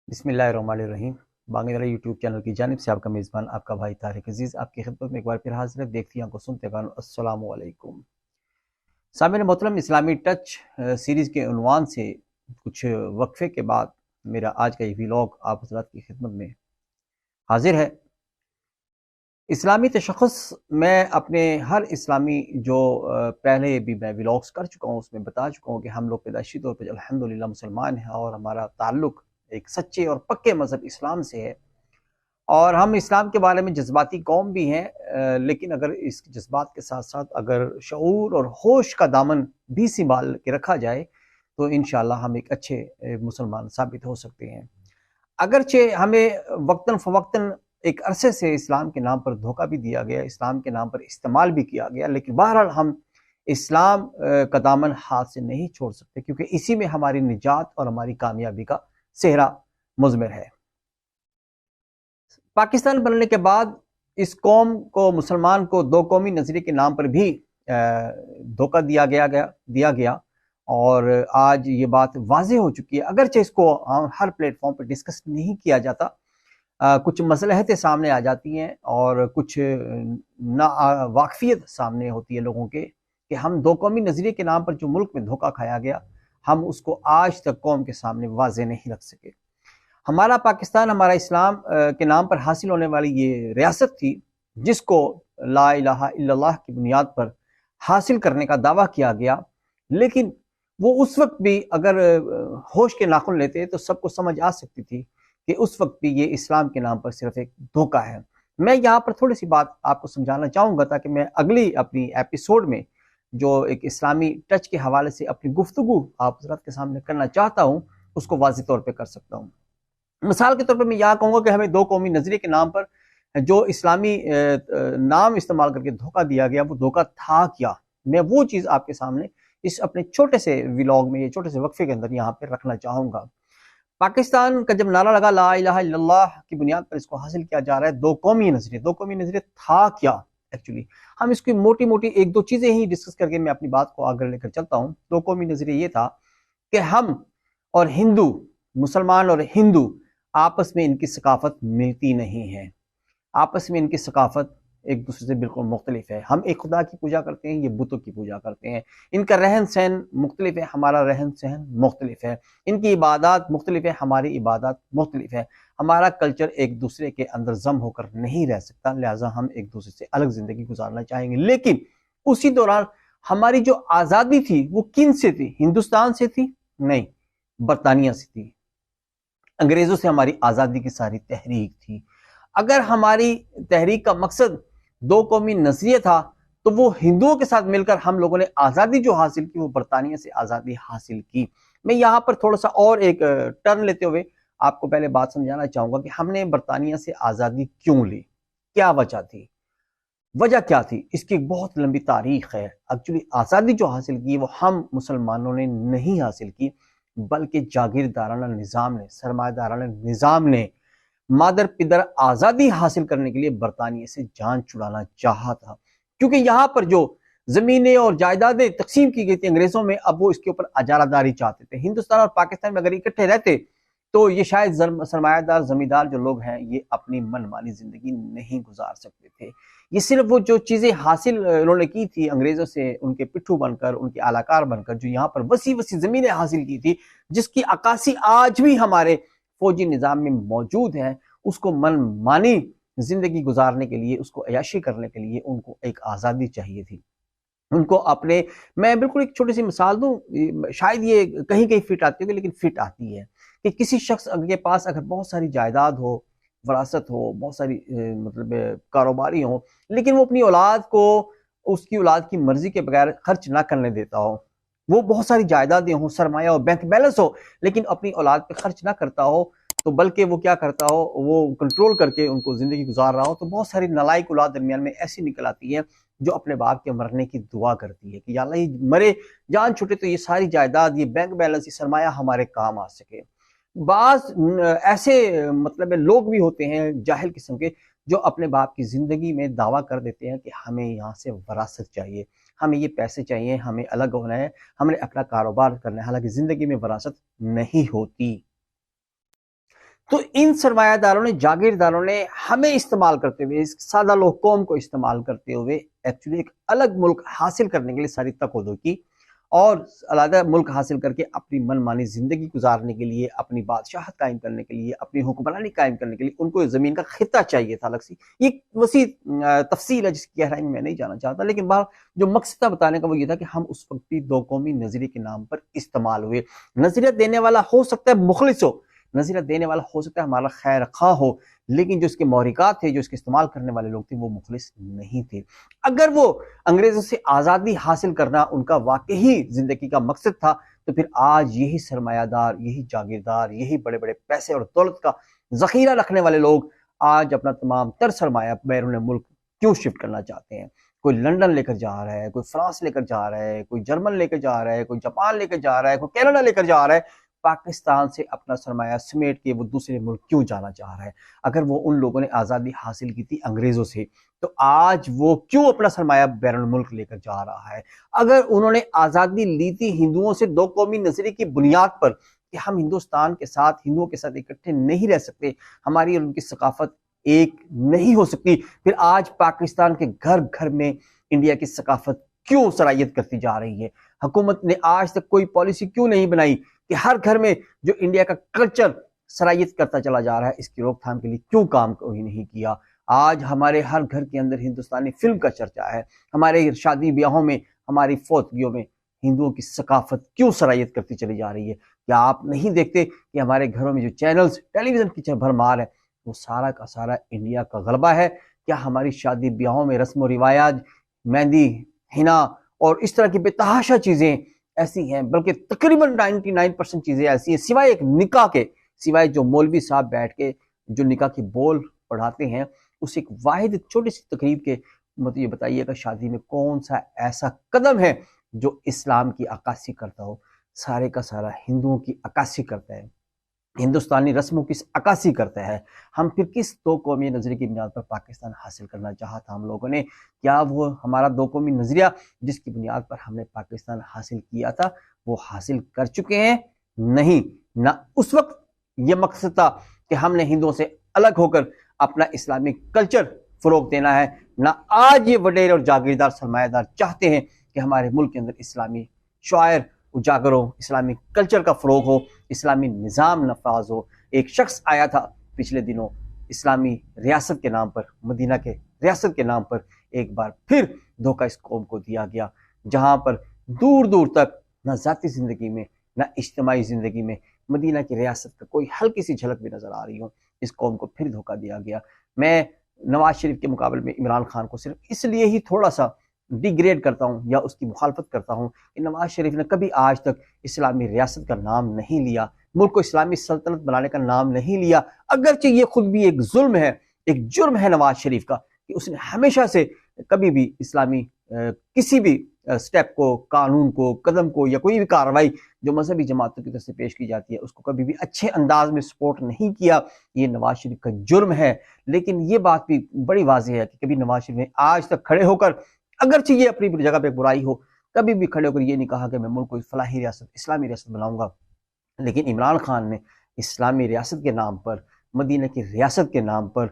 بسم اللہ الرحمن الرحیم۔ بانگی والا یوٹیوب چینل کی جانب سے آپ کا میزبان آپ کا بھائی طارق عزیز آپ کی خدمت میں ایک بار پھر حاضر ہے۔ دیکھتی ہیں کو سنتے گانو السلام علیکم۔ سامعین محترم، اسلامی ٹچ سیریز کے عنوان سے کچھ وقفے کے بعد میرا آج کا یہ ویلاگ آپ حضرات کی خدمت میں حاضر ہے۔ اسلامی تشخص میں اپنے ہر اسلامی جو پہلے بھی میں ویلاگز کر چکا ہوں اس میں بتا چکا ہوں کہ ہم لوگ پیدائشی طور پر الحمدللہ مسلمان ہیں اور ہمارا تعلق ایک سچے اور پکے مذہب اسلام سے ہے، اور ہم اسلام کے بارے میں جذباتی قوم بھی ہیں، لیکن اگر اس جذبات کے ساتھ ساتھ اگر شعور اور ہوش کا دامن بھی سنبھال کے رکھا جائے تو انشاءاللہ ہم ایک اچھے مسلمان ثابت ہو سکتے ہیں۔ اگرچہ ہمیں وقتاً فوقتاً ایک عرصے سے اسلام کے نام پر دھوکہ بھی دیا گیا، اسلام کے نام پر استعمال بھی کیا گیا، لیکن بہرحال ہم اسلام کا دامن ہاتھ سے نہیں چھوڑ سکتے، کیونکہ اسی میں ہماری نجات اور ہماری کامیابی کا صحرا مضمر ہے۔ پاکستان بننے کے بعد اس قوم کو، مسلمان کو، دو قومی نظریے کے نام پر بھی دھوکہ دیا گیا اور آج یہ بات واضح ہو چکی ہے۔ اگرچہ اس کو ہر پلیٹ فارم پر ڈسکس نہیں کیا جاتا، کچھ مصلحتیں سامنے آ جاتی ہیں اور کچھ ناواقفیت سامنے ہوتی ہے لوگوں کے کہ ہم دو قومی نظریے کے نام پر جو ملک میں دھوکہ کھایا گیا، ہم اس کو آج تک قوم کے سامنے واضح نہیں رکھ سکے۔ ہمارا پاکستان، ہمارا اسلام کے نام پر حاصل ہونے والی یہ ریاست تھی جس کو لا الہ الا اللہ کی بنیاد پر حاصل کرنے کا دعویٰ کیا گیا، لیکن وہ اس وقت بھی اگر ہوش کے ناخن لیتے تو سب کو سمجھ آ سکتی تھی کہ اس وقت بھی یہ اسلام کے نام پر صرف ایک دھوکہ ہے۔ میں یہاں پر تھوڑی سی بات آپ کو سمجھانا چاہوں گا تاکہ میں اگلی اپنی ایپیسوڈ میں جو ایک اسلامی ٹچ کے حوالے سے اپنی گفتگو آپ حضرات کے سامنے کرنا چاہتا ہوں اس کو واضح طور پہ کر سکتا ہوں۔ مثال کے طور پر میں یہاں کہوں گا کہ ہمیں دو قومی نظریے کے نام پر جو اسلامی نام استعمال کر کے دھوکہ دیا گیا، وہ دھوکہ تھا کیا؟ میں وہ چیز آپ کے سامنے اس اپنے چھوٹے سے ویلاگ میں، یہ چھوٹے سے وقفے کے اندر یہاں پہ رکھنا چاہوں گا۔ پاکستان کا جب نعرہ لگا لا الہ الا اللہ کی بنیاد پر اس کو حاصل کیا جا رہا ہے دو قومی نظریے تھا کیا؟ ایکچولی ہم اس کی موٹی موٹی ایک دو چیزیں ہی ڈسکس کر کے میں اپنی بات کو آگے لے کر چلتا ہوں۔ دو قومی نظریہ یہ تھا کہ ہم اور ہندو، مسلمان اور ہندو، آپس میں ان کی ثقافت ملتی نہیں ہے، آپس میں ان کی ثقافت ایک دوسرے سے بالکل مختلف ہے۔ ہم ایک خدا کی پوجا کرتے ہیں، یہ بتوں کی پوجا کرتے ہیں۔ ان کا رہن سہن مختلف ہے، ہمارا رہن سہن مختلف ہے۔ ان کی عبادات مختلف ہے، ہماری عبادات مختلف ہے۔ ہمارا کلچر ایک دوسرے کے اندر ضم ہو کر نہیں رہ سکتا، لہٰذا ہم ایک دوسرے سے الگ زندگی گزارنا چاہیں گے۔ لیکن اسی دوران ہماری جو آزادی تھی وہ کن سے تھی؟ ہندوستان سے تھی؟ نہیں، برطانیہ سے تھی۔ انگریزوں سے ہماری آزادی کی ساری تحریک تھی۔ اگر ہماری تحریک کا مقصد دو قومی نظریہ تھا تو وہ ہندوؤں کے ساتھ مل کر ہم لوگوں نے آزادی جو حاصل کی وہ برطانیہ سے آزادی حاصل کی۔ میں یہاں پر تھوڑا سا اور ایک ٹرن لیتے ہوئے آپ کو پہلے بات سمجھانا چاہوں گا کہ ہم نے برطانیہ سے آزادی کیوں لی، کیا وجہ تھی، وجہ کیا تھی؟ اس کی بہت لمبی تاریخ ہے۔ ایکچولی آزادی جو حاصل کی وہ ہم مسلمانوں نے نہیں حاصل کی، بلکہ جاگیردارانہ نظام نے، سرمایہ دارانہ نظام نے مادر پدر آزادی حاصل کرنے کے لیے برطانیہ سے جان چھڑانا چاہا تھا، کیونکہ یہاں پر جو زمینیں اور جائیدادیں تقسیم کی گئی تھی انگریزوں میں، اب وہ اس کے اوپر اجارہ داری چاہتے تھے۔ ہندوستان اور پاکستان میں اگر اکٹھے رہتے تو یہ شاید سرمایہ دار زمیندار جو لوگ ہیں یہ اپنی من مانی زندگی نہیں گزار سکتے تھے۔ یہ صرف وہ جو چیزیں حاصل انہوں نے کی تھی انگریزوں سے، ان کے پٹھو بن کر، ان کے اعلی کار بن کر، جو یہاں پر وسیع زمینیں حاصل کی تھی جس کی عکاسی آج بھی ہمارے فوجی نظام میں موجود ہے، اس کو من مانی زندگی گزارنے کے لیے، اس کو عیاشی کرنے کے لیے ان کو ایک آزادی چاہیے تھی۔ ان کو اپنے، میں بالکل ایک چھوٹی سی مثال دوں، شاید یہ کہیں کہیں فٹ آتی ہوگی لیکن فٹ آتی ہے کہ کسی شخص کے پاس اگر بہت ساری جائیداد ہو، وراثت ہو، بہت ساری مطلب کاروباری ہو، لیکن وہ اپنی اولاد کو اس کی اولاد کی مرضی کے بغیر خرچ نہ کرنے دیتا ہو، وہ بہت ساری جائیدادیں ہوں، سرمایہ ہو، بینک بیلنس ہو، لیکن اپنی اولاد پہ خرچ نہ کرتا ہو، تو بلکہ وہ کیا کرتا ہو، وہ کنٹرول کر کے ان کو زندگی گزار رہا ہو، تو بہت ساری نالائق اولاد درمیان میں ایسی نکل آتی ہے جو اپنے باپ کے مرنے کی دعا کرتی ہے کہ یا اللہ یہ مرے، جان چھوٹے تو یہ ساری جائیداد، یہ بینک بیلنس، یہ سرمایہ ہمارے کام آ سکے۔ بعض ایسے مطلب لوگ بھی ہوتے ہیں جاہل قسم کے جو اپنے باپ کی زندگی میں دعویٰ کر دیتے ہیں کہ ہمیں یہاں سے وراثت چاہیے، ہمیں یہ پیسے چاہیے، ہمیں الگ ہونا ہے، ہمیں اپنا کاروبار کرنا ہے، حالانکہ زندگی میں وراثت نہیں ہوتی۔ تو ان سرمایہ داروں نے، جاگیرداروں نے ہمیں استعمال کرتے ہوئے، اس سادہ لوگ قوم کو استعمال کرتے ہوئے ایکچولی ایک الگ ملک حاصل کرنے کے لیے ساری تقویٰ کی، اور علیحدہ ملک حاصل کر کے اپنی من مانی زندگی گزارنے کے لیے، اپنی بادشاہت قائم کرنے کے لیے، اپنی حکمرانی قائم کرنے کے لیے ان کو زمین کا خطہ چاہیے تھا الگ سی۔ یہ وسیع تفصیل ہے جس کی گہرائی میں نہیں جانا چاہتا، لیکن بہر جو مقصد تھا بتانے کا وہ یہ تھا کہ ہم اس وقت بھی دو قومی نظریے کے نام پر استعمال ہوئے۔ نظریہ دینے والا ہو سکتا ہے مخلص ہو، نظریہ دینے والا ہو سکتا ہے ہمارا خیر خواہ ہو، لیکن جو اس کے محرکات تھے، جو اس کے استعمال کرنے والے لوگ تھے، وہ مخلص نہیں تھے۔ اگر وہ انگریزوں سے آزادی حاصل کرنا ان کا واقعی زندگی کا مقصد تھا تو پھر آج یہی سرمایہ دار، یہی جاگیردار، یہی بڑے بڑے پیسے اور دولت کا ذخیرہ رکھنے والے لوگ آج اپنا تمام تر سرمایہ بیرون ملک کیوں شفٹ کرنا چاہتے ہیں؟ کوئی لنڈن لے کر جا رہا ہے، کوئی فرانس لے کر جا رہا ہے، کوئی جرمن لے کر جا رہا ہے، کوئی جاپان لے کر جا رہا ہے، کوئی کینیڈا لے کر جا رہا ہے۔ پاکستان سے اپنا سرمایہ سمیٹ کے وہ دوسرے ملک کیوں جانا چاہ رہا ہے؟ اگر وہ ان لوگوں نے آزادی حاصل کی تھی انگریزوں سے تو آج وہ کیوں اپنا سرمایہ بیرون ملک لے کر جا رہا ہے؟ اگر انہوں نے آزادی لی تھی ہندوؤں سے دو قومی نظریے کی بنیاد پر کہ ہم ہندوستان کے ساتھ، ہندوؤں کے ساتھ اکٹھے نہیں رہ سکتے، ہماری اور ان کی ثقافت ایک نہیں ہو سکتی، پھر آج پاکستان کے گھر گھر میں انڈیا کی ثقافت کیوں سرایت کرتی جا رہی ہے؟ حکومت نے آج تک کوئی پالیسی کیوں نہیں بنائی کہ ہر گھر میں جو انڈیا کا کلچر سرایت کرتا چلا جا رہا ہے، اس کی روک تھام کے لیے کیوں کام کوئی نہیں کیا؟ آج ہمارے ہر گھر کے اندر ہندوستانی فلم کا چرچا ہے، ہمارے شادی بیاہوں میں، ہماری فوتگیوں میں ہندوؤں کی ثقافت کیوں سرایت کرتی چلی جا رہی ہے؟ کیا آپ نہیں دیکھتے کہ ہمارے گھروں میں جو چینلز ٹیلی ویژن کی بھرمار ہے وہ سارا کا سارا انڈیا کا غلبہ ہے؟ کیا ہماری شادی بیاہوں میں رسم و رواج، مہندی، حنا اور اس طرح کی بے تحاشا چیزیں ایسی ہیں؟ بلکہ تقریباً 99% چیزیں ایسی ہیں، سوائے ایک نکاح کے، سوائے جو مولوی صاحب بیٹھ کے جو نکاح کی بول پڑھاتے ہیں، اس ایک واحد چھوٹی سی تقریب کے مطلب یہ بتائیے کہ شادی میں کون سا ایسا قدم ہے جو اسلام کی عکاسی کرتا ہو؟ سارے کا سارا ہندوؤں کی عکاسی کرتا ہے، ہندوستانی رسموں کی عکاسی کرتا ہے۔ ہم پھر کس دو قومی نظریے کی بنیاد پر پاکستان حاصل کرنا چاہا تھا ہم لوگوں نے؟ کیا وہ ہمارا دو قومی نظریہ جس کی بنیاد پر ہم نے پاکستان حاصل کیا تھا وہ حاصل کر چکے ہیں؟ نہیں، نہ اس وقت یہ مقصد تھا کہ ہم نے ہندوؤں سے الگ ہو کر اپنا اسلامی کلچر فروغ دینا ہے، نہ آج یہ وڈیر اور جاگیردار سرمایہ دار چاہتے ہیں کہ ہمارے ملک کے اندر اسلامی شاعر اجاگر ہو، اسلامی کلچر کا فروغ ہو، اسلامی نظام نفاذ ہو۔ ایک شخص آیا تھا پچھلے دنوں اسلامی ریاست کے نام پر، مدینہ کے ریاست کے نام پر ایک بار پھر دھوکہ اس قوم کو دیا گیا، جہاں پر دور دور تک نہ ذاتی زندگی میں نہ اجتماعی زندگی میں مدینہ کی ریاست کا کوئی ہلکی سی جھلک بھی نظر آ رہی ہو۔ اس قوم کو پھر دھوکہ دیا گیا۔ میں نواز شریف کے مقابلے میں عمران خان کو صرف اس لیے ہی تھوڑا سا ڈیگریڈ کرتا ہوں یا اس کی مخالفت کرتا ہوں کہ نواز شریف نے کبھی آج تک اسلامی ریاست کا نام نہیں لیا، ملک کو اسلامی سلطنت بنانے کا نام نہیں لیا، اگرچہ یہ خود بھی ایک ظلم ہے، ایک جرم ہے نواز شریف کا کہ اس نے ہمیشہ سے کبھی بھی اسلامی کسی بھی سٹیپ کو، قانون کو، قدم کو یا کوئی بھی کارروائی جو مذہبی جماعتوں کی طرف سے پیش کی جاتی ہے اس کو کبھی بھی اچھے انداز میں سپورٹ نہیں کیا۔ یہ نواز شریف کا جرم ہے، لیکن یہ بات بھی بڑی واضح ہے کہ کبھی نواز شریف نے آج تک کھڑے ہو کر، اگرچہ یہ اپنی جگہ پہ برائی ہو، کبھی بھی کھڑے ہو کر یہ نہیں کہا کہ میں ملک کو فلاحی ریاست، اسلامی ریاست بناؤں گا۔ لیکن عمران خان نے اسلامی ریاست کے نام پر، مدینہ کی ریاست کے نام پر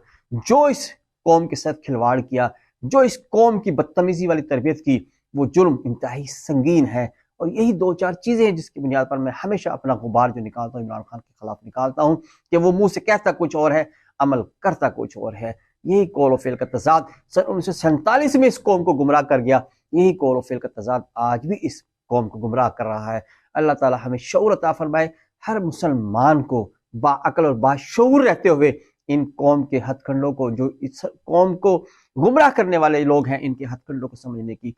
جو اس قوم کے ساتھ کھلواڑ کیا، جو اس قوم کی بدتمیزی والی تربیت کی، وہ جرم انتہائی سنگین ہے۔ اور یہی دو چار چیزیں ہیں جس کی بنیاد پر میں ہمیشہ اپنا غبار جو نکالتا ہوں عمران خان کے خلاف نکالتا ہوں کہ وہ منہ سے کہتا کچھ اور ہے، عمل کرتا کچھ اور ہے۔ یہی قول و فعل کا تضاد سن 1947 میں اس قوم کو گمراہ کر گیا، یہی قول و فعل کا تضاد آج بھی اس قوم کو گمراہ کر رہا ہے۔ اللہ تعالی ہمیں شعور عطا فرمائے، ہر مسلمان کو باعقل اور باشعور رہتے ہوئے ان قوم کے ہتھ کنڈوں کو، جو اس قوم کو گمراہ کرنے والے لوگ ہیں، ان کے ہتھ کنڈوں کو سمجھنے کی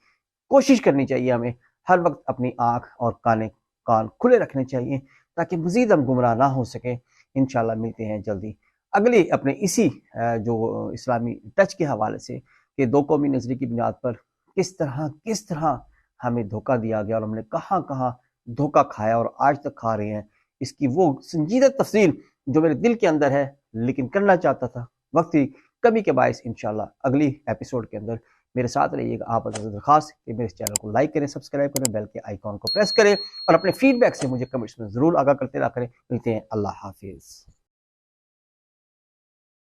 کوشش کرنی چاہیے۔ ہمیں ہر وقت اپنی آنکھ اور کان کھلے رکھنے چاہیے تاکہ مزید ہم گمراہ نہ ہو سکیں۔ انشاءاللہ ملتے ہیں جلدی اگلی اپنے اسی جو اسلامی ٹچ کے حوالے سے کہ دو قومی نظریے کی بنیاد پر کس طرح ہمیں دھوکہ دیا گیا اور ہم نے کہاں دھوکہ کھایا اور آج تک کھا رہے ہیں، اس کی وہ سنجیدہ تفصیل جو میرے دل کے اندر ہے لیکن کرنا چاہتا تھا، وقت کی کمی کے باعث انشاءاللہ اگلی ایپیسوڈ کے اندر میرے ساتھ رہیے گا۔ آپ سے درخواست کہ میرے اس چینل کو لائک کریں، سبسکرائب کریں، بیل کے آئیکن کو پریس کریں اور اپنے فیڈ بیک سے مجھے کمنٹس میں ضرور آگاہ کرتے رہا کریں۔ ملتے ہیں، اللہ حافظ۔